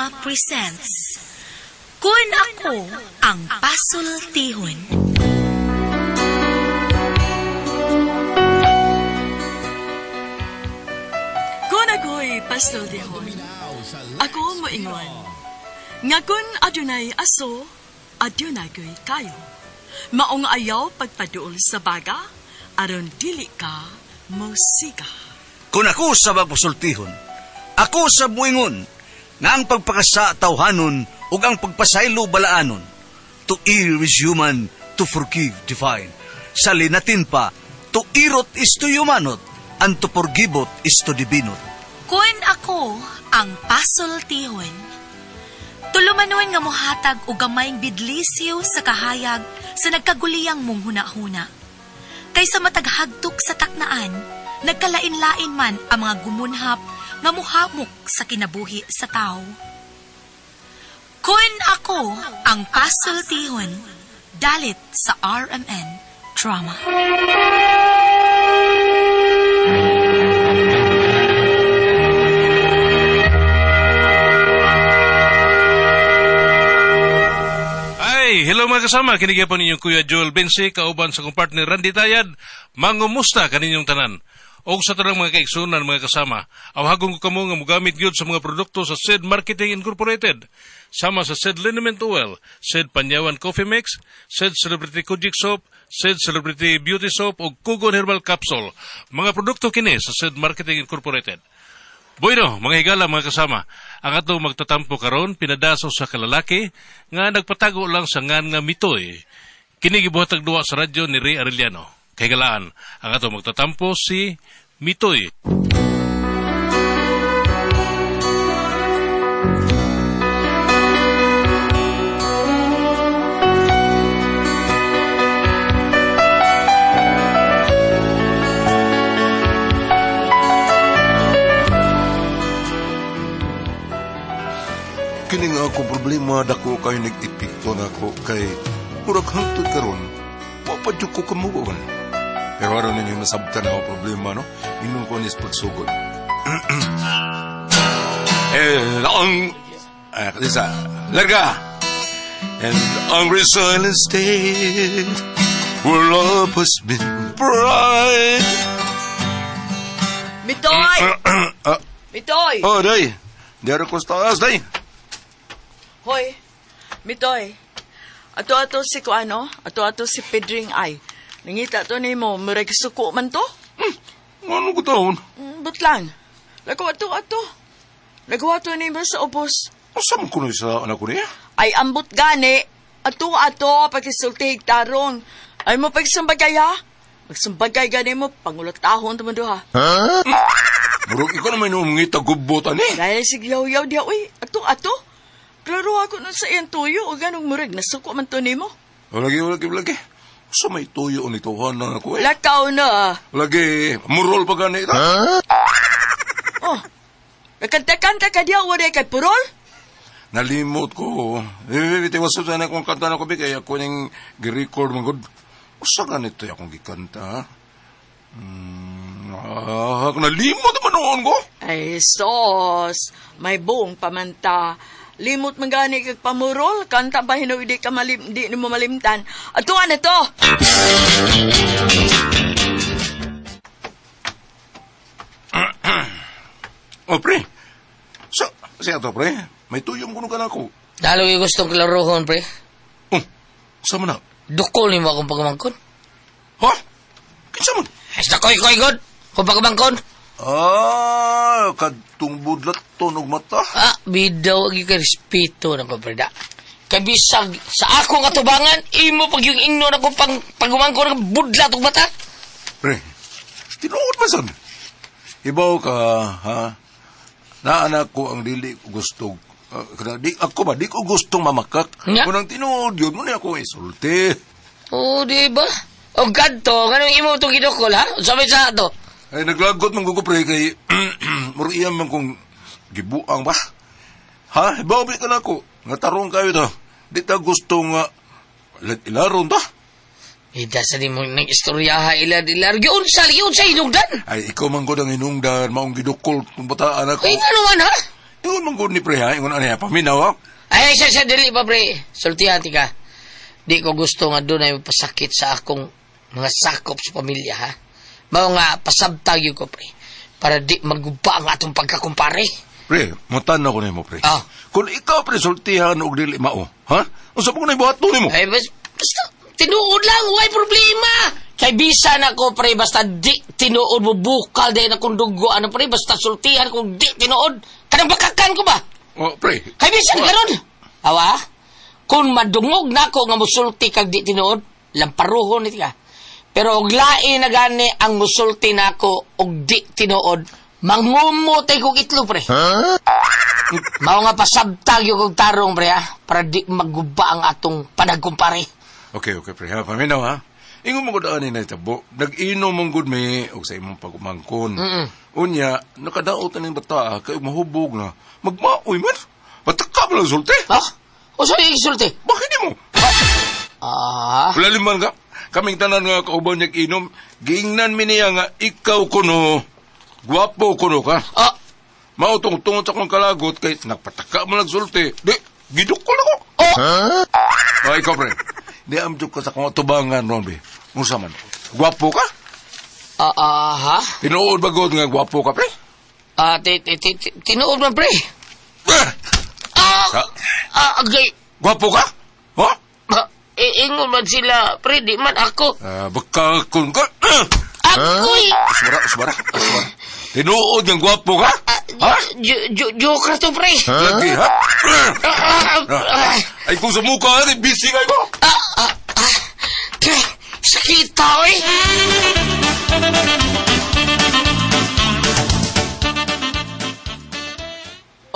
Drama presents Kun Ako Ang Pasultihon. Kun ako'y pasultihon, ako moingon. Nga kun adunay aso, adunay ko'y kayo. Maong ayaw pagpaduol sa baga, aron dili ka musika. Kung ako sa magpasultihon, ako sa buingon, nga ang pagpakasa tawhanon ug ang pagpasaylo balaanon. To err is human, to forgive divine. Sa linatin pa, to irot is to humanot, and to forgivot is to divinot. Kun Ako Ang Pasultihon. Tulumanon nga mohatag og gamayng bidlisyo sa kahayag sa nagkaguliyang mong huna-huna. Kaysa mataghagtok sa taknaan, nagkalain-lain man ang mga gumunhap nga muhamok sa kinabuhi sa tao. Kun Ako Ang Pasultihon, dalit sa RMN Drama. Hello mga kasama, kinigyan ninyong Kuya Joel Bensi, kauban sa kong partner Randy Tayad. Mangumusta kaninyong tanan. O sa tanang mga kaigsunan mga kasama, awhagong ko kamo nga mugamit gyud sa mga produkto sa SED Marketing Incorporated. Sama sa SED Liniment Oil, SED Panyawan Coffee Mix, SED Celebrity Kojic Soap, SED Celebrity Beauty Soap o Kugon Herbal Capsule. Mga produkto kini sa SED Marketing Incorporated. Bueno, mga higala mga kasama, ang ato magtatampo karon pinadaso sa kalalaki nga nagpatago lang sa ngan nga mitoy. Kini gibuhatag duwa sa radyo ni Ray Arellano. Kahigalaan, ang ato magtatampo si Mitoy. Kini nga ako problema dako kayo nag-epekto na ako kay murag hangtod karon mapadyo ko kamugon. Pero aron ninyo nasabtan na ako problema, no? Inon ko nis pagsugod. Lisa, larga! And angry silence state where love has been bright. Mitoy! Mitoy! Oh, day! Diyara ko sa taas, day! Hoy, Mitoy. Ato-ato si Kuano, ato-ato si Pedring ay. Nangita to ni mo, murag suko man to? Ano ko taon? Butlang. Lago ato-ato. Lago ato ni mo sa ubos. Asam ko na sa anak ko niya? Ay ambot gani. Ato-ato, pagkisultihig tarong. Ay mo pagsumbagay ha? Magsumbagay gani mo, pangulatahon naman do ha. Ha? Murag ikaw naman yung ngita gubot, ani? Dahil sigyaw-yaw diya, uy. Ato-ato. Klaro ako nun sa iyang tuyo o ganong murag nasuko man to ni mo. Lagi. Sa may tuyo ni tuhan na ako eh. Lakaw na. Lagi, murol pa gani ito. Oh, nakanta-kanta ka diya, wala kay purol? Nalimot ko. Tiwaso sana akong kanta na ko, kaya ako nang gi-record mga god. Usa ganito akong gikanta, ha? Nalimot naman noon ko. Ay, sos. May buong pamanta. Limot man gani kag pamurol, kanta ba hinaw di ka di mo malimtan. Atuan na to! Oh, pre. Siya to, pre. May tuyong kuno ka na ako. Lalo yung gustong klarohon, pre. Oh, sama na. Dukol ni mo akong pagamangkon. Ha? Kinsa man? Hasta koy god. Kung pagamangkon. Kadtong budlat to ng mata. Bidaw agi kay respeto na ko, preda. Kabisag sa akong katubangan, imo pag yung ingno na ko pagumangkon ng budlat og mata. Pre, tinuod ba san? Ibaw ka, ha? Naanak ko ang dili ko gusto. Di ko gustong mamakak. Nga? Kung ang tinuod yun, muna ako isulti. Oo, di ba? O gadto, kanong imo itong gidukol, ha? Sabi sa ato. Ay, naglagot mong pre kay muriyan man kong gibuang ba? Ha? Ibaw ka na ako. Nga tarong kayo to. Di ta gusto nga ilaron ta. Ida sa di mo nang istoryaha ilar. Yun sa hinungdan. Ay, ikaw man ko ang hinungdan. Maong gidukol kung bataan ako. Ay, nga naman, ha? Ingon mong good ni pre ha, ingon ano ya, paminaw ha. Ay, siya, dili pa, pre. Sultihan, tika. Di ko gusto nga doon ay pasakit sa akong mga sakop sa pamilya, ha? Mao nga, pasabtag yun ko, pre. Para di maguba ang atong pagkakumpare. Pre, mutan na ko na mo, pre. Ah. Kung ikaw, pre, sultihan o dili mao, ha? Unsa po ko na ibuhat ni mo? Ay, basta, tinuod lang, why problema? Kay bisa na ko, pre, basta di tinuod mo bukal dahil na kung dugo, ano, pre, basta sultihan kung di tinuod. Kanang bakakan ko ba? Oh, pre. Kay bisa na karon. Awa, kung madungog na ko nga musulti kag di tinuod, lamparuhon iti ka. Pero og lain na gani ang musulti nako og di tinuod, mangumutay kog itlo, pre. Mao nga pasabtag yung kog tarong, pre, ha? Para di maguba ang atong panagkumpare. Okay, pre, ha? Paminaw, ha? Ingon mo ko daan ni Naitabo, nag-inom mong good me o sa imong pagumangkon. Unya, nakadaot na ng bata, kay mahubog na. Magmaoy man. Mataka mo lang sulti. Ha? O sa'yo isulti? Bakit di mo? Ah, Wala liman ka. Kaming tanan nga kauban niya inom, giingnan mi niya nga ikaw kuno, guwapo kuno ka. ah, Mautong tungod sa kong kalagot, kay nagpataka mo lang sulti. Di, gidukol ako. oh, Ikaw, pre. Di amjuk ka sa kong tubangan, Rombi. Musa man. Guwapo ka? ha? Tinuod ba god nga guwapo ka, pre? Tinuod man, pre. Agay, Guwapo ka? Ha? ingon man sila, pre, di man ako. Baka kung ka. Ako'y, Subara. Tinuod nga guwapo ka? Ha? joker to, pre. Lagi, ha? Ay, kung sa mukha, busy kayo ko. Sakit tao, eh.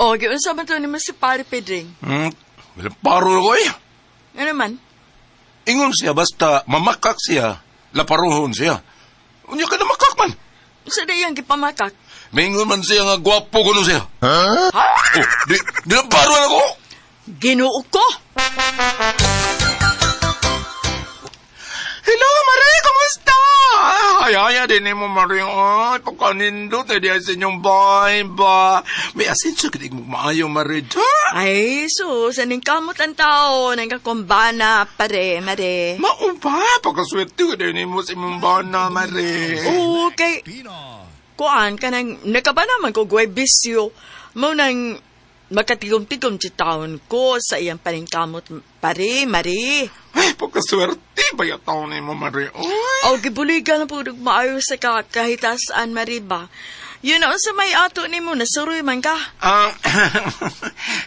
O, giyon sa man to ni si Pare Pedring. Wala paro ko eh. Ano man? Ingon siya, basta mamakak siya, laparuhon siya. Unya ka na makak man. Sa dayang gipamakak. Maingon man siya nga guwapo ko nun siya. Ha? Oh, di na paro na ko. Ginoo ko? Hello, Marie, kumusta? Ay, din mo, Marie. Ay, pagkanindot na diya sa inyong bahay ba? May asin sa kinig mo maayo, Marie. Ay, sus, aning kamot ang tao, nang kakumbana, pare, mare. Maupa, pagkaswerte ko din mo sa imong bana, Marie. Okay. Kuan ka nang, nakaba naman ko guway bisyo. Mau nang makatigom-tigom si taon ko sa iyang paningkamot, pare, mare. Ay, pagkaswerte ba yung taon mo, Marie? Ay. O, gibuligan na po maayo sa kahitasaan, mare ba? Yun ang sa may ato ni mo, nasuroy man ka.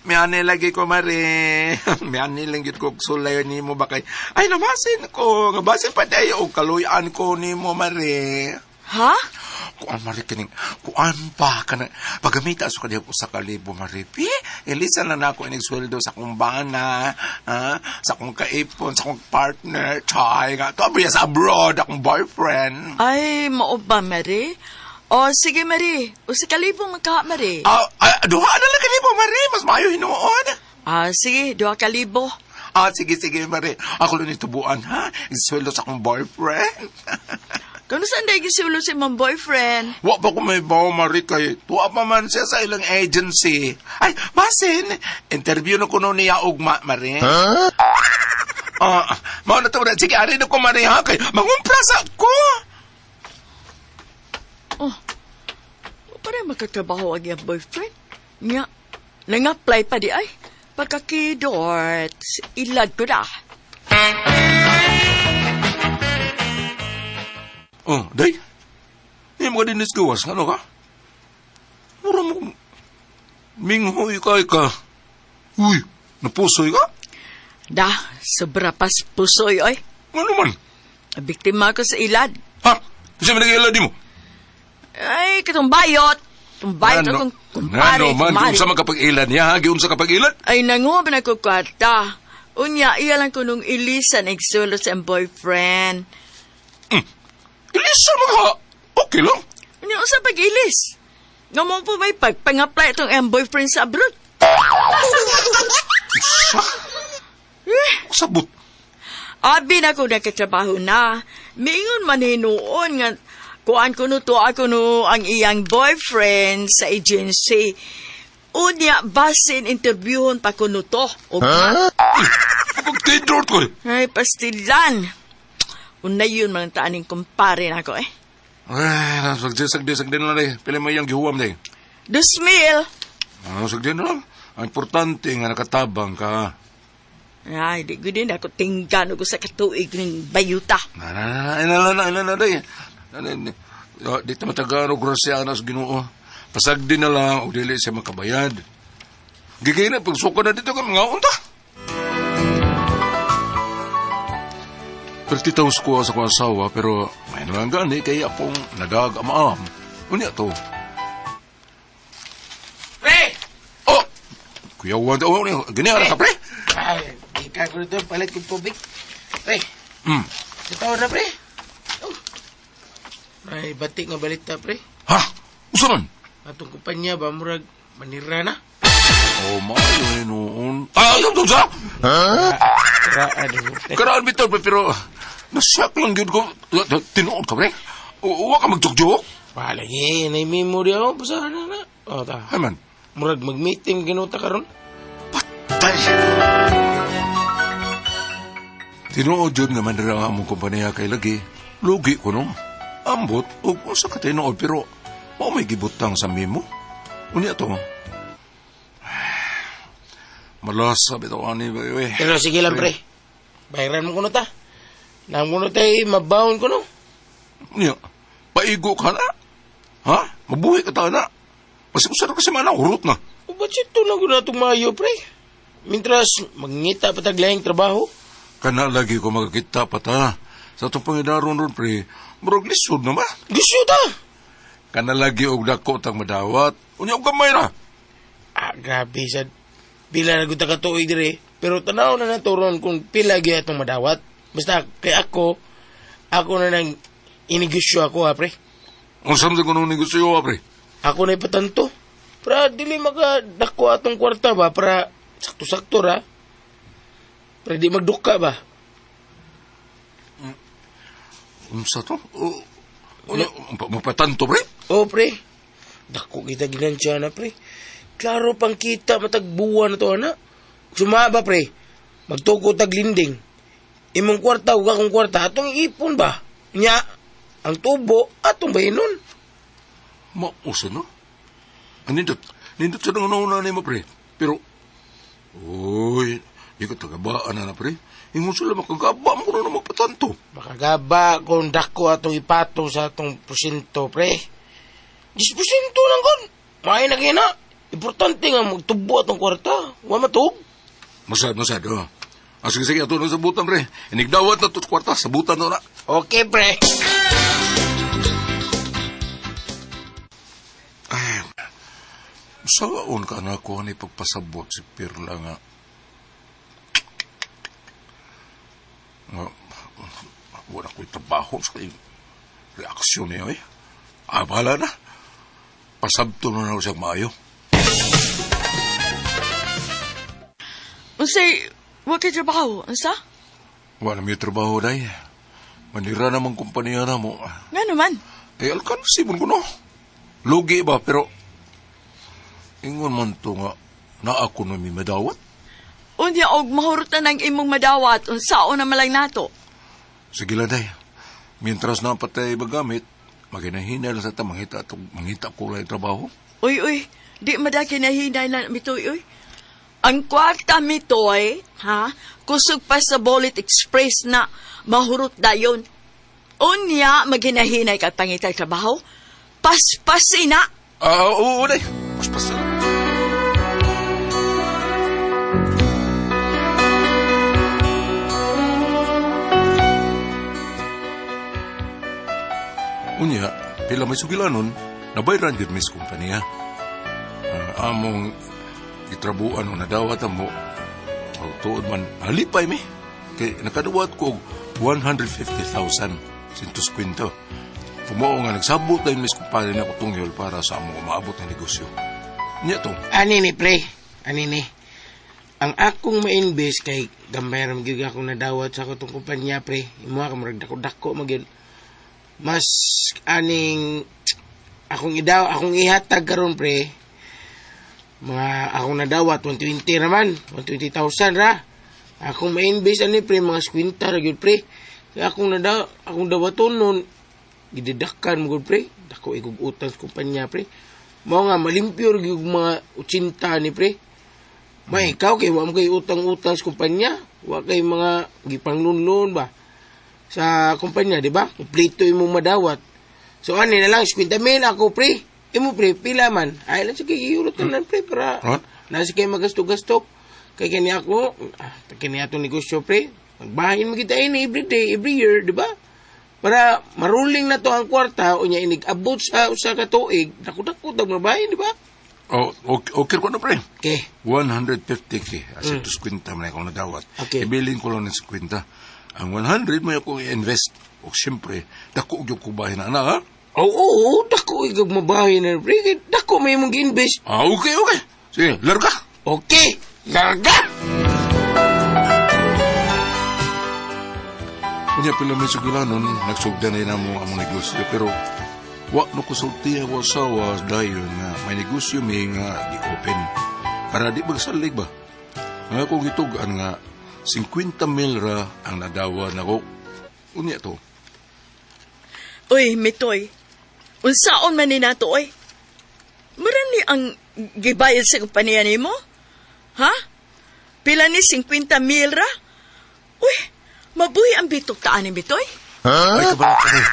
May ani lagi ko, Marie. May ani lang yun ko sulay ni mo ba kay... Ay, namasin ko. Nabasin pa tayo o kaluyan ko ni mo, Marie. Ha? Kuan, Marie, kining... Kuan pa ka na... Pagamita sa kanya ko sa kalibo, Marie. Elisa na ako inig-sweldo sa kong bana, sa kong kaipon, sa kong partner, chay nga. Ito ba sa abroad, akong boyfriend. Ay, mao ba, Mary? O, sige, Mary. O, si kalibong magka, Mary. Duha na lang kalibo, Marie. Mas mayo hinuon. Sige, 2,000. Sige, Marie. Ako lang itubuan, ha? Isweldo sa akong boyfriend. Kung saan dahil gisulo si mong boyfriend? Wa pa ko may bawa, Marie, kay tuwa pa man siya sa ilang agency. Ay, basin, interview na ko noon niya ugma, Marie. Mao na to, sige, ari na ko, Marie, ha? Kay mangumplas ako. Para makatrabaho ang iyang boyfriend. Nga, nang-apply pa di ay. Pagkakidort, ilad ko na. Day, hindi mo ka din nisgawas, ano ka? Mura mo, minghoy ka. Uy, napusoy ka? Da, sobra pas pusoy, oy. Ano man? Biktima ko sa ilad. Ha? Kasi may nag-iala di mo? Ay, katong bayot. Katong bayot atong kumpare. Ano man, kung sa magkapag-ilan niya, ha? Giun sa kapag-ilan? Ay, nanguha na ko kwarta. Unya, iya lang ko nung ilisa na igsulo sa ang boyfriend. Ilisa mo ha? Okay lang. Unya, sa pag-ilis. Nga mo po may pag-apply itong ang boyfriend sa abroad. Sabot. Abi na ko nakatrabaho na. Mingon man hinuon nga kuan ko no to ako no ang iyang boyfriend sa agency. Unya, basin interviewon pa kuno to. O Pag-tindrot ko eh. ay, pastilan. Unay yun man taaning kumpare na ako eh. Ay, sagdi na lang eh. Pila may yung gihuwam na eh. 2,000. Sagdi na lang. Ang importante nga nakatabang ka. Ay, di ko din ako tinggan ko sa katuig ng bayuta. Di ta matagaan o grasya na sa Ginoo. Pasagdi na lang o dili siya makabayad. Gigay na, pagsuka na dito ka mga unta. Pertitaws ko sa kong asawa, pero may nalang gani kaya akong nagagamaam. Unya to. Pre! Oh! Kuya Juan, ganyan ka, pre? Ay, ika ko rito, palit kong tubig. Pre, ito na, pre. Oh. Ay, batik nga balita, pre. Ha? Usa man? Atong kumpanya ba, murag manira na? Oh, maayo noon. Yung sa? Karaan bitaw, pero nasyak lang yun ko. Tinuod ka, pre? Uwa ka magjogjog? Palagi, na memory ako, basahan na. O, ta. Ay man. Murag mag-meeting ginuta karon. Patay! Tinuod yun nga man rin ang among kumpanya kay lagi. Lugi ko nung. Ambot, o sa ka tinuod, pero may gibutang sa mimo. Unya to. Malas, sabi to, ani ba, Pero sige lang, pre. Bayaran mo kuno ta. Nang kuno tayo, mabaon kuno. Unya, paigo ka na. Ha? Mabuhay ka ta na. Masipusar kasi man ang urot na. O, ba't ito lang ko na itong mayo, pre? Mintras, magngita pa taglayang trabaho. Kana lagi ko magkita pa ta. Sa itong pangidaron ron, pre, murag lisod na ba? Gusto ta. Kana lagi og dako tang madawat. Unya og gamay ra. Grabe, sad. Pila na guta ka tuoy dire. Pero tanaw na naturon kung pila gyud atong madawat. Basta kay ako na nang inigusyo ako, ha, pre. Ang samde ko nung negosyo, pre. Ako na ipatanto. Para dili makadako atong kwarta ba, para sakto-sakto ra. Para di magduka ba. Unsa to? Mapatanto, pre? O, pre. Dako kita ginansya na, pre. Klaro pang kita matagbuwan na to, ana. Sumaba, pre. Magtuko taglinding. Imong kwarta, huwag akong kwarta, atong ipon ba? Nya, ang tubo, atong bayinon. Mausa, no? Nindot sa nangunauna ni mo, pre. Pero, uy, di ka tagabaan na, pre. Ingon sila makagaba mo na magpatanto. Makagaba kung dako atong ipato sa atong porsyento, pre. 10% lang kon. May na kina. Importante nga magtubo atong kwarta. Wa matug. Masad, oh. Sige, ato na sa butan, pre. Inigdawat na ito sa kwarta, sa butan na. Okay, pre. Ay, sawaon ka na ako ni pagpasabot si Pirla nga. Wala ko'y trabaho sa reaksyon niya, eh. Bahala na. Pasabto na ako siyang maayo. Unsay, wag kay trabaho, unsa? Wala may trabaho, day. Manira namang kumpanya na mo. Nga naman. Alkansibon ko, no? Lugi ba, pero ingon man to nga na ako na may madawat. Unya og mahurot na ng imong madawat, unsaon na malay nato. Sige lang, day. Mientras na patay magamit, maginahinay lang sa ta mangita kulay trabaho. Uy, di madaki na hinay na mitoy, uy. Ang kwarta mitoy, ha? Kusog pa sa Bullet Express na mahurot dayon. Unya, maginahinay ka pangitay trabaho. Paspasin na. Oo, day. Paspas na. Unya, pila may sugilanon, nabayran yun mis kumpanya. Among itrabuan o nadawat mo, tuod man, halipay mi. Kay nakadawat ko 150,000 sintos kwento. Pumao nga nagsabot na yun mis kumpanya na kutungyol para sa among maabot na negosyo. Niya to. Ani pre. Ang akong ma-invest kay gambayram gyud akong nadawat sa akong kumpanya, pre. Imo ka murag dako-dako magyud. Mas aning akong ihatag karon, pre. Mga akong nadawat, 120 naman. 120,000 ra. Akong ma-invest ani pre, mga 50 ra gyud pre. Kaya akong dawaton nun, gididakan mo gud pre. Dako igug utang sa kumpanya pre. Mao nga malimpyo gyud mga 80 ni pre. May ikaw kay wa mo kay utang-utang sa kumpanya, wa kay mga gipanglunlon ba sa kumpanya, di ba? Kompleto imong madawat. So ani na lang 50 mil ako pre. Imo pre pila man. Ay lang sige iulot na pre para nasi kay magasto-gasto. Kay kani ako, kani ato negosyo pre. Magbahin mo kita ini every day, every year, di ba? Para maruling na to ang kwarta unya inig abot sa usa ka tuig, dako-dako tag mabahin, di ba? Oh, okay ko na, pre. Okay. 150k. As ito 50 man akong nadawat. Okay. Ibilin ko lang ng 50. Ang 100 may ako i-invest. O siyempre, dako yung kubahin na anak, ha? Oo, dako igag mabahin na pre. Dako may mong gi-invest. Okay. Sige, larga. Okay, larga! Kunya pila may sugilanon, nagsugda na mo ang negosyo, pero wa no kusulti ako sa dayon nga may negosyo may nga gi-open. Para di magsalig ba? Nga kung gitugan nga 50 mil ra ang nadawa na ko. Unya to. Uy, Mitoy. Unsaon man ni nato, oy? Marani ang gibayad sa kumpanya ni mo? Ha? Pila ni 50 mil ra? Uy, mabuhi ang bitok taan ni Mitoy? Ay, kabalat ka rin.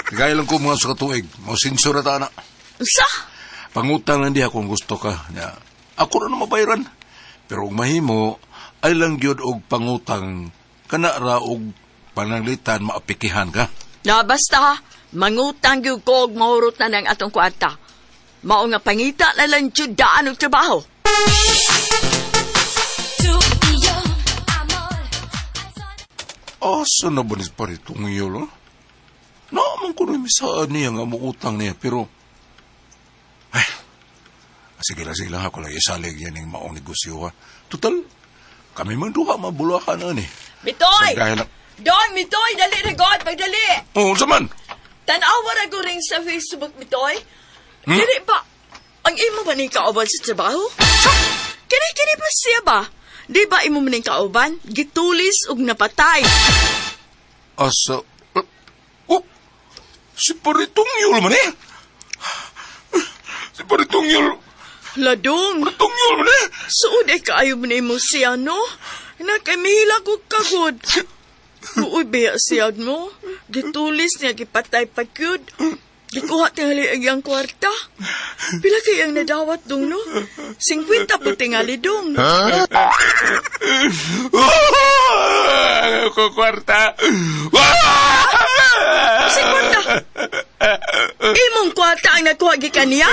Kagaya lang ko mga sa katuig. Masinsura ta na. Unsa? Pangutang lang di akong gusto ka. Ya, ako na mabayaran. Pero kung mahimo, ay lang gyud og pangutang kana ra og pananglitan maapikihan ka. Na basta, mangutang gyud ko og mahurot na ng atong kwarta. Mao nga pangita na lang jud daan og trabaho. Asa na ba ni paritong iyolo? Naman ko na misaan niya nga muutang niya, pero ay, sige lang ako lang isalig yan ng maong negosyo, ha. Total, kami man duha mabulakan na ni. Mitoy! Sagaya lang. Don, Mitoy, dali na God, magdali! Oo, saman. Tanawa ra ko rin sa Facebook, Mitoy. Dili ba? Ang imo ba ning kauban sa trabaho? Kini pa siya ba? Di ba imo man ning kauban? Gitulis ug napatay. Asa, si paritong yul man eh. Si paritong yul. Ladong. Paritong yul man eh. Suod ay kaayo mo na imo siya, no? Nakamihila ko kagod. Uy, biya siya mo. Gitulis niya, gipatay pa kyud. Gikuha tingali ang iyang kwarta. Pila kayang nadawat dong, no? 50 po tingali dong. Ako kwarta. Si kwarta. Imong kwarta ang nakuha gikan niya?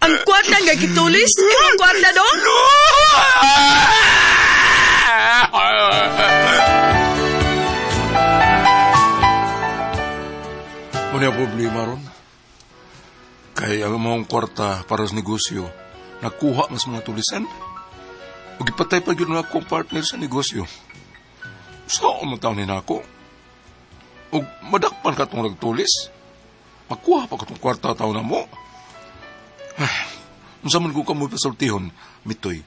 Ang kwarta nga gitulis? Imong kwarta dong? Ano yung problema ron? Kaya ang mga kwarta para sa negosyo, nakuha mas mga tulisan. Magipatay pa yun nga akong partner sa negosyo. Saan mo taon nila ako? O madakpan ka itong nagtulis? Magkuha pa ka itong kwarta taon na mo? Masaman ko ka mo pasultihon, Mitoy.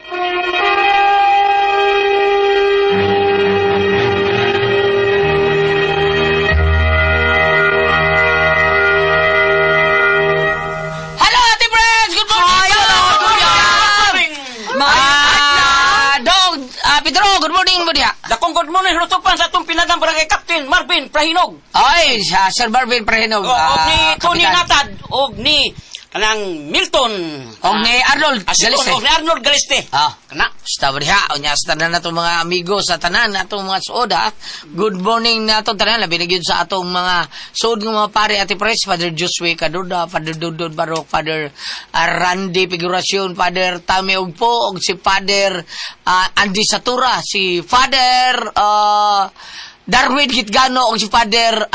Pedro, good morning mo diha. Dakong good morning, Rutupan sa itong pinagang barangay Captain Marvin Prahinog. Ay, Sir Marvin Prahinog. O ni Tony Natad, o ni kanang Milton. O ni Arnold Galiste. O ni Arnold Galiste. Kana, basta ba diha. O niya sa tanan na itong mga amigo sa tanan na itong mga suod, ha. Good morning na itong tanan. Labi na yun sa atong mga suod ng mga pare Ate Pres, Father Josue Caduda, Father Dudod Barok, Father Randy Figuracion, Father Tami Ugpo, og si Father Andy Satura, si Father Darwin Gitgano, og si Father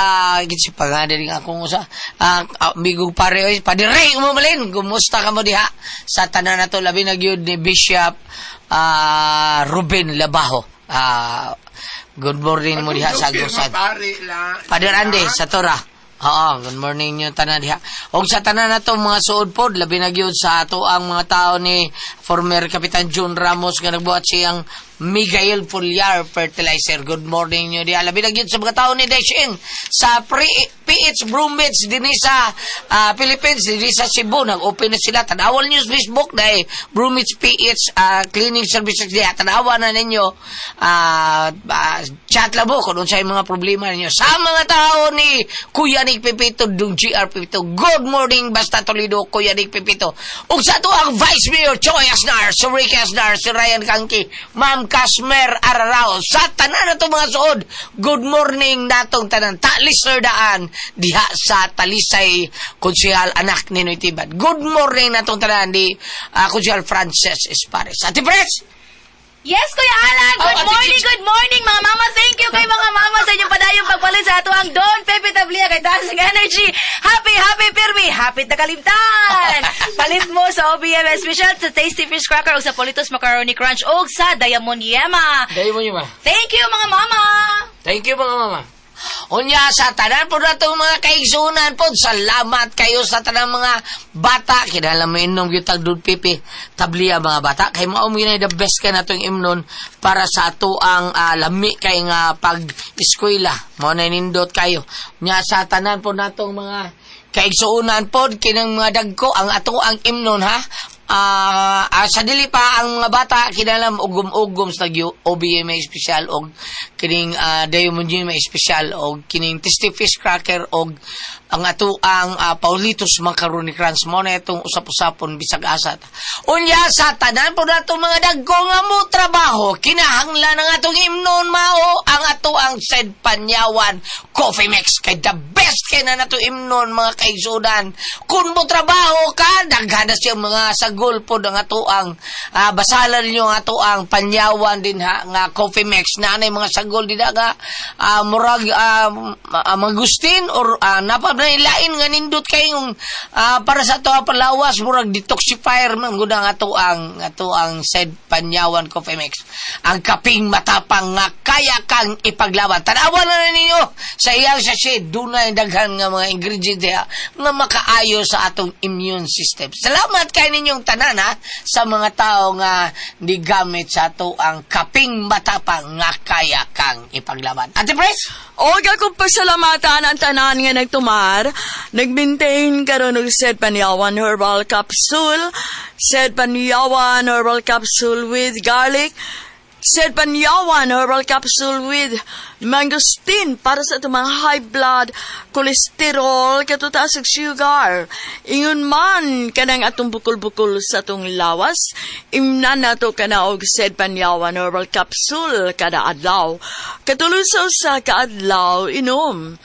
si pangalan nga akong usa amigong pare oy, Father Ray Umumalin. Kumusta ka mo diha sa tanan nato, labi na gyud ni Bishop Ruben Labaho. Good morning mo diha sa Agusad. Father Andy Satura. Oo, good morning nyo tanan diha. Og sa tanan na to mga suod pod, labi na gyud sa ato ang mga tao ni former Kapitan John Ramos nga nagbuhat siyang Miguel Foliar Fertilizer. Good morning nyo diha. Labi na gyud sa mga tao ni Deshing sa PH Bromage dinhi sa Philippines, dinhi sa Cebu. Nag-open na sila. Tanawan nyo sa Facebook dahil Bromage PH cleaning services diha. Tanawan na ninyo. Chat lang mo kung sa mga problema ninyo. Sa mga tao ni Kuya Nick Pipito, dung GR Pipito. Good morning, Basta Toledo, Kuya Nick Pipito. Ug sa to ang Vice Mayor Choy Asnar, si Ricky Asnar, si Ryan Kangki, Ma'am Kasmer Ararao. Sa tanan na to mga suod, good morning natong tanan. Listener daan diha sa Talisay, Konsehal anak ni Noy Tibad. Good morning natong tanan di Konsehal Frances Espares. Ate Pres! Yes, Kuya Alan! Good morning, mga mama! Thank you kay mga mama sa inyong padayong pagpalit sa ato ang Don Pepe Tablia kay Dancing Energy. Happy, Pirmi! Happy Takalimtan! Palit mo sa OBM Special sa Tasty Fish Cracker o sa Politos Macaroni Crunch o sa Diamond Yema. Diamond Yema. Thank you, mga mama! Thank you, mga mama. Unya sa tanan po na itong mga kaigsunan po. Salamat kayo sa tanan mga bata. Kinala mo inom yung tagdud pipi. Tablia mga bata. Kay maumina the best ka na itong imnon para sa ato ang lami kay nga pag-eskwela. Mo na nindot kayo. Unya sa tanan po na itong mga kaigsunan po. Kinang mga dagko ang ato ang imnon ha. Sa dili pa ang mga bata kinalam ugom-ugom sa OBMA special og kining Diamond Yema special og kining Tasty Fish Cracker og ang ato ang Paulitos Macaroni Crunch mo na itong usap-usapon bisag asat. Unya sa tanan po nato mga dagko nga mo trabaho kinahanglan ang atong imnon mao ang ato ang Sed Panyawan Coffee Mix kay the best kay na nato imnon mga kaigsudan. Kun mo trabaho ka daghan siya mga sagol po ang ato ang basalan ninyo ang ato ang Panyawan din ha nga Coffee Mix na anay mga sagol din nga murag magustin or napa na ilain nga nindot kayong para sa ato ang palawas murag detoxifier man gud ang ato ang Sed Panyawan Coffee Mix ang kaping matapang nga kaya kang ipaglaban. Tanawan na ninyo sa iyang sachet dunay daghan nga mga ingredients nga makaayo sa atong immune system. Salamat kay ninyong tanan ha, sa mga tao nga digamit sa ato ang kaping matapang nga kaya kang ipaglaban. Ate Pres? Og akong pasalamatan ang tanan nga nagtumar, nag-maintain karon og Sed Panyawan Herbal Capsule, Sed Panyawan Herbal Capsule with garlic, Sed Panyawan Herbal Capsule with mangosteen para sa itong mga high blood, cholesterol, katutaas og sugar. Ingon man kanang atong bukol-bukol sa atong lawas, imnan nato kana og Sed Panyawan Herbal Capsule kada adlaw. Katulusaw sa kaadlaw inom.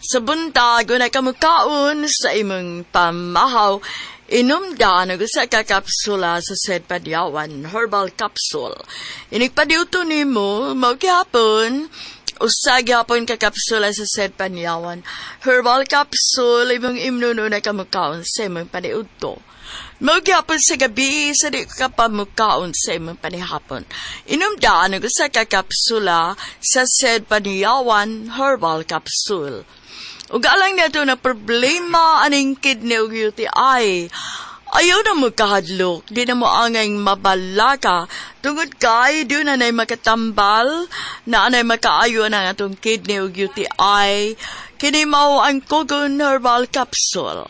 Sa buntag, unay kamukaon sa imong pamahaw, inom daan og sa kakapsula sa Sed Panyawan Herbal Capsule. Inigpadiuto nimo magyapon usa gyapon kakapsula sa Sed Panyawan Herbal Capsule imong imnon unay kamukaon sa imong paniudto. Magyapon sa gabi sa di ka pamukaon sa imong panihapon. Inom daan og sa kakapsula sa Sed Panyawan Herbal Capsule. Ug alang nato na problema aning kidney ug UTI. Ayaw na mo kahadlok, di na mo angay mabalaka. Tungod kay, di na na'y makatambal, na anay makaayo na atong kidney ug UTI. Kini mao ang Kogon Herbal Capsule.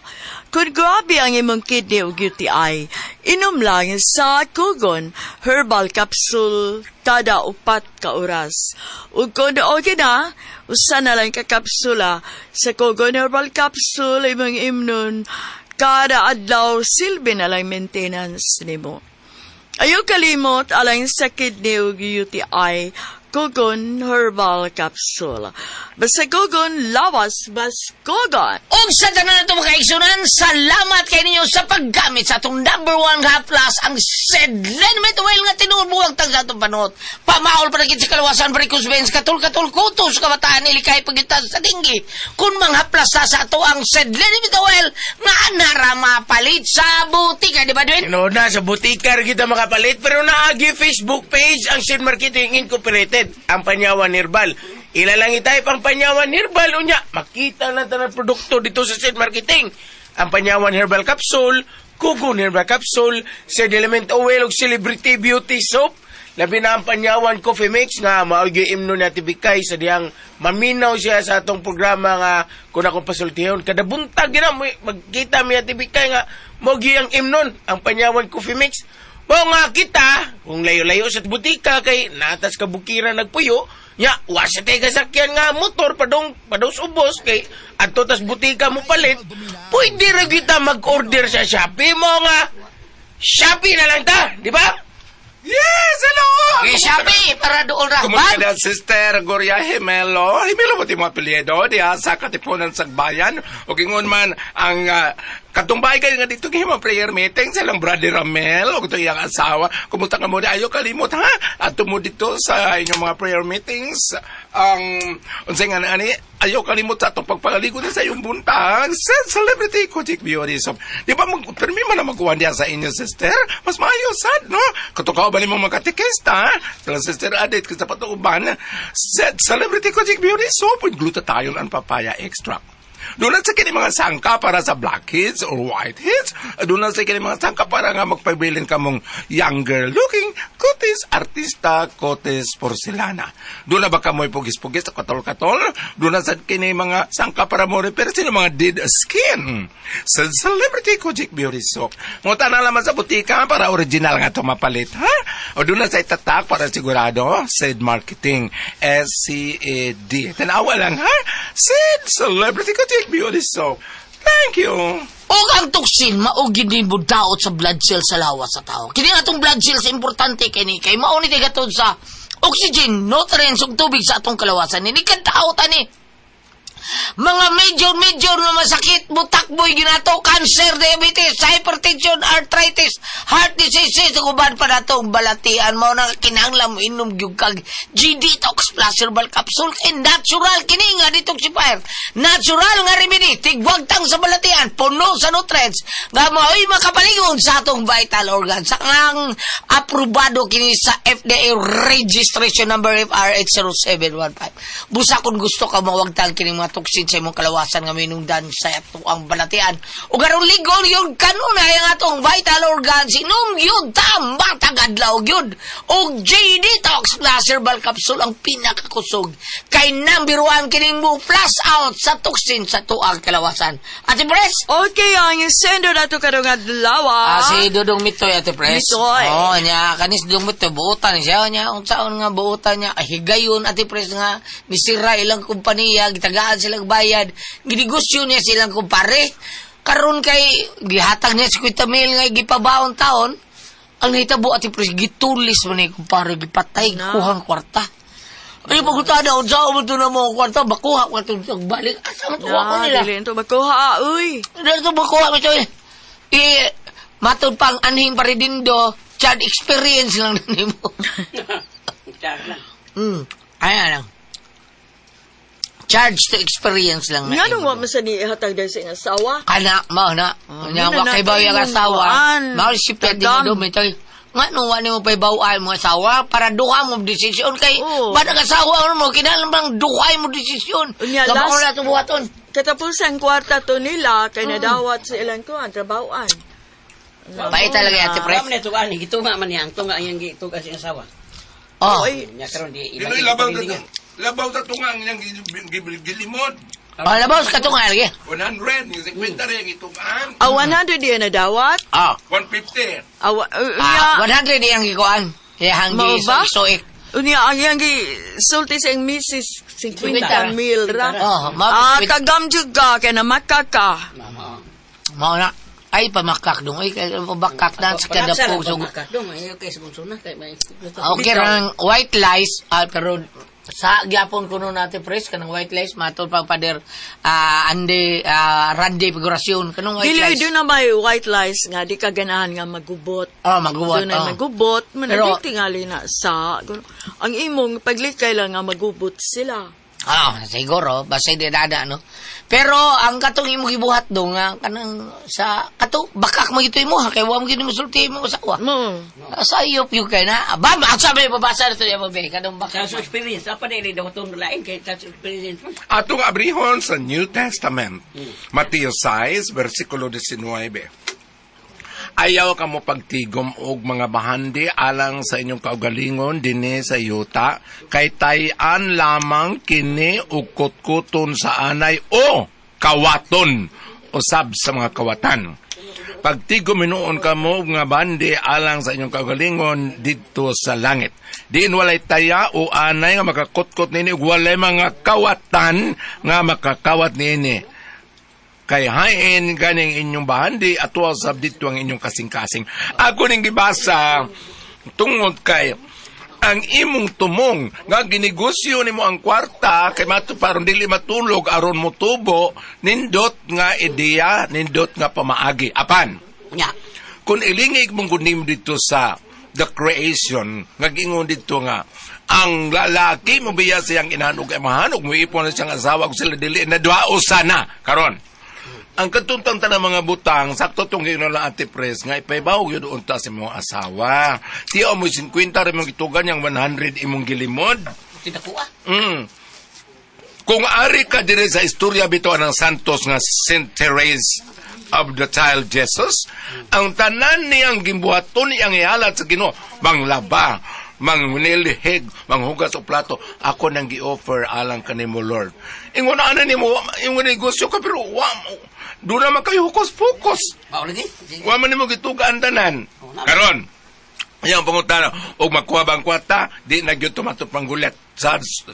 Kung grabe ang imong kidney ug UTI, inom lang sa Kogon Herbal Capsule kada 4 ka oras. Ug kung okay na, usa na lang kakapsula sa Kogon Herbal Capsule imong imnon kada adlaw silbi na lang maintenance nimo. Ayaw kalimot alang sa kidney ug UTI, Kogon Herbal Capsule. Basta Kogon, lawas, bas Kogon. Og sa tanan nato mga kaigsunan, salamat kay ninyo sa paggamit sa atong number 1 haplas ang Sedlenmet Oil nga tinubuang tag sa atong panot. Pamaol pa na sa kalawasan, varicose veins, katul kutos, kabataan, ilikay, pagitan sa tinggi. Kung manghaplas sa ato ang Sedlenmet Oil nga narama palit sa butika, di ba, Dwayne? Ano na, sa butika kita makapalit, pero naagi Facebook page ang Shed Marketing Incorporated, ang Panyawan Herbal. Ilalang itay pang Panyawan Herbal unya. Makita na tanang produkto dito sa Seed Marketing. Ang Panyawan Herbal Capsule, Kugon Herbal Capsule, Seed Element Oil ug Celebrity Beauty Soap. Labi na ang Panyawan Coffee Mix nga maugi imno na tibikay sa diyang maminaw siya sa atong programa nga kung akong pasultihon. Kada buntag gina magkita mi tibikay nga maugi ang imnon ang Panyawan Coffee Mix. Mo nga kita kung layo-layo sa butika kay natas ka bukiran nagpuyo. Ya, wasa tayo kasakyan nga motor, padong subos, kay ato tas butika mo palit, pwede rin kita mag-order sa Shopee mo nga. Shopee na lang ta, di ba? Yes, hello! Okay, Shopee, para doon Kumusta rahman. ka, Sister Gloria Himelo? Himelo mo ti mo apelyido, diha sa Katipunan sa Bayan. O gingon man, ang katumbay kayo nga dito ngayong prayer meeting sa lang Brother Ramel o ito iyang asawa. Kumusta ka mo di ayaw kalimot ha? At mo dito sa inyong mga prayer meetings. Unsay nga ani, ayaw kalimot sa itong pagpagaligo din sa iyong buntag. Celebrity Kojic Beauty Soap. Di ba permi man na magkuhan diya sa inyo, sister? Mas maayos sad, no? Katukaw ba ni mo magkatikista, ha? Sila sister Adit, kasi patuuban. Celebrity Kojic Beauty Soap with glutathione and papaya extract. Doon sa kini mga sangka para sa blackheads or whiteheads. Doon sa kini mga sangka para nga magpabilin ka mong younger looking kutis artista kutis porcelana. Doon na ba ka mo'y pugis-pugis sa katol-katol? Doon na sa kini mga sangka para mo repair sila mga dead skin. Sa Celebrity Kojic Beauty Soap. Munta na naman sa butika para original nga ito mapalit, ha? O doon na sa itatak para sigurado, Seed Marketing, SCAD. Tanawa lang, ha? Seed Celebrity Kojic Beauty Soap. Thank you. O ang tuksin, maugin din mo daot sa blood cells sa lawas sa tao. Kini atong blood cells, importante kini kay mauni tayo gatod sa oxygen, nutrients, ug tubig sa atong kalawasan. Hindi ka tao tani. Mga major na masakit, butakboy, ginato, cancer, diabetes, hypertension, arthritis, heart diseases, uban pa na itong balatian mo na kinanglam mo inom yung kag G-Detox Plus Herbal Capsule kay natural kini nga detoxifier. Natural nga remedy, tigwagtang sa balatian, puno sa nutrients, nga mao'y makapaligon sa atong vital organs. Sa ngang aprobado kini sa FDA registration number FRH0715. Busa kung gusto ka mawagtang kini mga tuksin sa imong kalawasan nga minungdan sa ato ang balatian. O garong ligol yun kanuna yung atong vital organs inom yun tamba tagadlaw yun. O J-Detox Plus Herbal Capsule ang pinakakusog kay number 1 kining mo flush out sa tuksin sa tuang kalawasan. Ate Pres? Okay, ang sendo na ito karong adlaw. Si Dudong Mitoy, Ate Pres. Mitoy. Oo, niya, kanis Dudong Mitoy, buutan siya. Niya, unsaon nga buutan niya, higayon, Ate Pres nga, nisira ilang kumpanya, gitagaan silang bayad, ginegosyo niya silang kumpare. Karon kay, gihatag niya 50 mil nga, gipabaon taon, ang nahitabo, Ate Pres, gitulis mo na kumpare, gipatay, kuhang kwarta. Ay, pagutada, unsaon mo ito na mga kwarta, bakuha ko ito, balik, asa mo tuwa ko nila. Dili ito makuha, uy. Dito bakuha ko ito eh. Matod pang anhing paridindo, child experience lang na mo. Ayan lang. Charge to experience lang na. Nga nung wa sa ni ihatag dahil sa iyong asawa. Kana, mao na. Nya wa kay baw yung asawa. Mao si pwede mo do mitoy. Nga nung wa nimo pay bawaan mo asawa para duha mo desisyon kay bad ang asawa mo kinahanglan bang duhay mo desisyon. Gamao na to buhaton. Katapos ang kwarta to nila kay nadawat sa ilang kuan trabahoan. Bait talaga Ate Pres. Alam na ito ani gitunga man niya ang tunga yang gituga sa asawa. Oh. Nya karon di Dinoy labaw ta tungang yang gilimod. Oh, labos ka tunga lagi. 100 yung 50 rin itungan. 100 diyan nadawat. Oh. 150. 100 yang gikuan. Yang Mao ba? soik. Unya ang yang sulti sa Mrs. 50 mil ra. Kagam juga kay na makaka. Mao na. Ay, pamakak dong. Ay, bakak na sa kadapog. Dong, ay okay sa konsuna kay may. Okay, rang white lies, pero sa gyapon kuno natin pres kanang white lies matol pa pader ande rande figurasyon kanang white lies. Dili na may white lies nga di ka ganahan nga magubot. Magubot. Doon ay magubot, manali tingali na sa ang imong paglikay lang nga magubot sila. Siguro, basta hindi dada, no? Pero, ang katong imo gibuhat do nga, kanang, sa, bakak mo gito imo, kaya wala mo gito musulti mo sa kuha. Sayop yung kaya na, ang sabi, babasa na ito yung mabi, kanong bakak. Sa experience, apa na daw itong lain kay sa experience. Atong abrihon sa New Testament, Mateo 6, versikulo 19. Ayaw ka mo pagtigom og mga bahandi alang sa inyong kaugalingon dinhi sa yuta, kay tayan lamang kini og kutkuton sa anay o kawaton usab sa mga kawatan. Pagtigom minuon ka mo og mga bahandi alang sa inyong kaugalingon didto sa langit. Diin walay taya o anay nga makakutkot nini ug walay mga kawatan nga makakawat nini. Kay hain ganing inyong bahandi at wasab dito ang inyong kasing-kasing. Ako ning gibasa tungod kay ang imong tumong nga ginegosyo nimo ang kwarta kay matuparon dili matulog aron mo tubo nindot nga ideya, nindot nga pamaagi. Apan. Nya. Kung ilingig mong kunim dito sa the creation, nga gingon dito nga ang lalaki mo biya siyang inanog ay mahanog mo ipon na siyang asawa kung sila dili na duao sana karon. Ang katuntang tanang mga butang, sakto itong gano'n lang Ate Pres, nga ipaibaw yun unta sa mga asawa. Tiyo mo 50 rin mong itugan, yung 100 imong gilimod. Tinakuha. Kung ari ka dire sa istorya bito ng Santos nga Saint Therese of the Child Jesus, ang tanan niyang gimbuhaton niyang ihalat sa Ginoo, manglaba, mangnilhig, manghugas o plato, ako nang gi-offer alang kanimo Lord. Ingon na ni mo, ingon negosyo ka, pero doon naman kayo hukos-pukos. Wa man nimo gitugaan tanan. Karon, ayang pangutana, og makuha bang kwarta, di na gyud tumato panggulat. Charge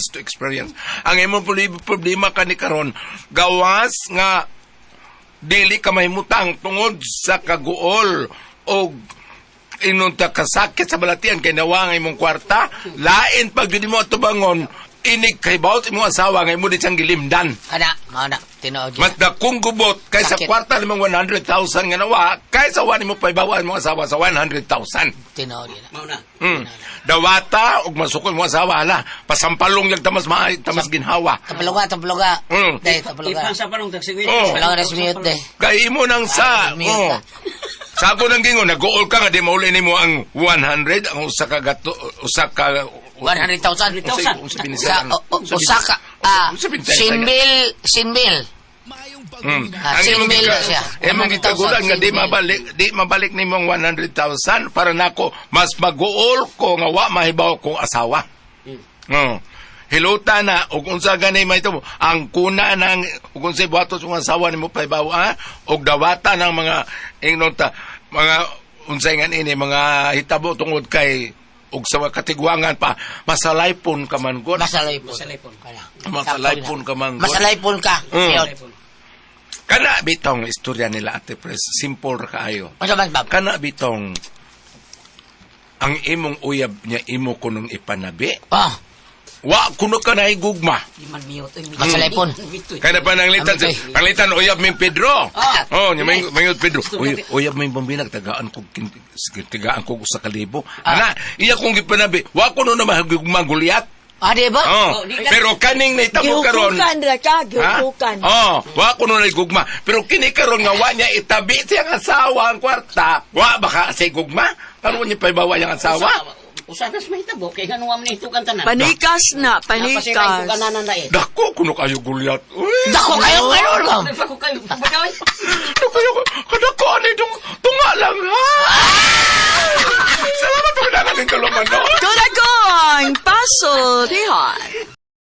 to experience. Ang imong problema kani karon, gawas nga dili ka mahimutang tungod sa kaguol og inunta kasakit sa balatian kay nawangay mong kwarta, lain pag di mo tubangon, inig kay bawat imong asawa ngay mo di siyang gilimdan. Mana, tinood Mas dakong gubot kaysa kwarta limang 100,000 nga nawa, kaysa wani mo paibawan mong asawa sa 100,000. Tinood yun. Mauna. Dawata og masukol mo asawa hala, pasampalong yung tamas ginhawa. Tapaluga. Day, tapaluga. Ipan sa parang tagsigwin. Tapaluga na sumiyot, day. Kay imo nang sa, sa ako nang gingon, nag-goal ka nga, di mauli ni mo ang 100, ang usa ka 100,000. Sa Osaka. Sinbil. Sinbil siya. Emong gitagulan nga di mabalik ni mong 100,000 para nako mas mag-goal ko nga wa mahibaw kong asawa. Hiluta na ug unsa ganay may ito ang kuna nang ug unsay buhaton sa asawa nimo paibaw og dawata ng mga ingnota mga unsay nga ini mga hitabo tungod kay ug sa katigwangan pa masalaypon ka man god. Masalaypon ka man god. Masalaypon ka. Kana bitong istorya nila Ate Pres, simple ra kaayo. Kana bitong ang imong uyab niya imo kunong ipanabi. Wa kuno ka na higugma. Masalaypon. Kada pa nang litan uyab min Pedro. Nya mayud Pedro. Uyab min bambinag tagaan ko sa kalibo. Ana, iya kong gipanabi, wa kuno na mahigugma Goliat. Di ba? Pero kaning naitabo karon. Gihukukan. Wa kuno na higugma. Pero kini karon nga wa niya itabi siyang asawa ang kwarta. Wa baka sa higugma? Karon niya paibawa yang asawa. Usakas mahitabo kay ganun wa man itukan tanan. Panikas. Dako kuno kayo Goliat. Dako kayo karon. Dako kayo bagay. Kadako ani tunga lang ha. Salamat pagdagan ng kaluman no. Kodagong Puzzle Tihon.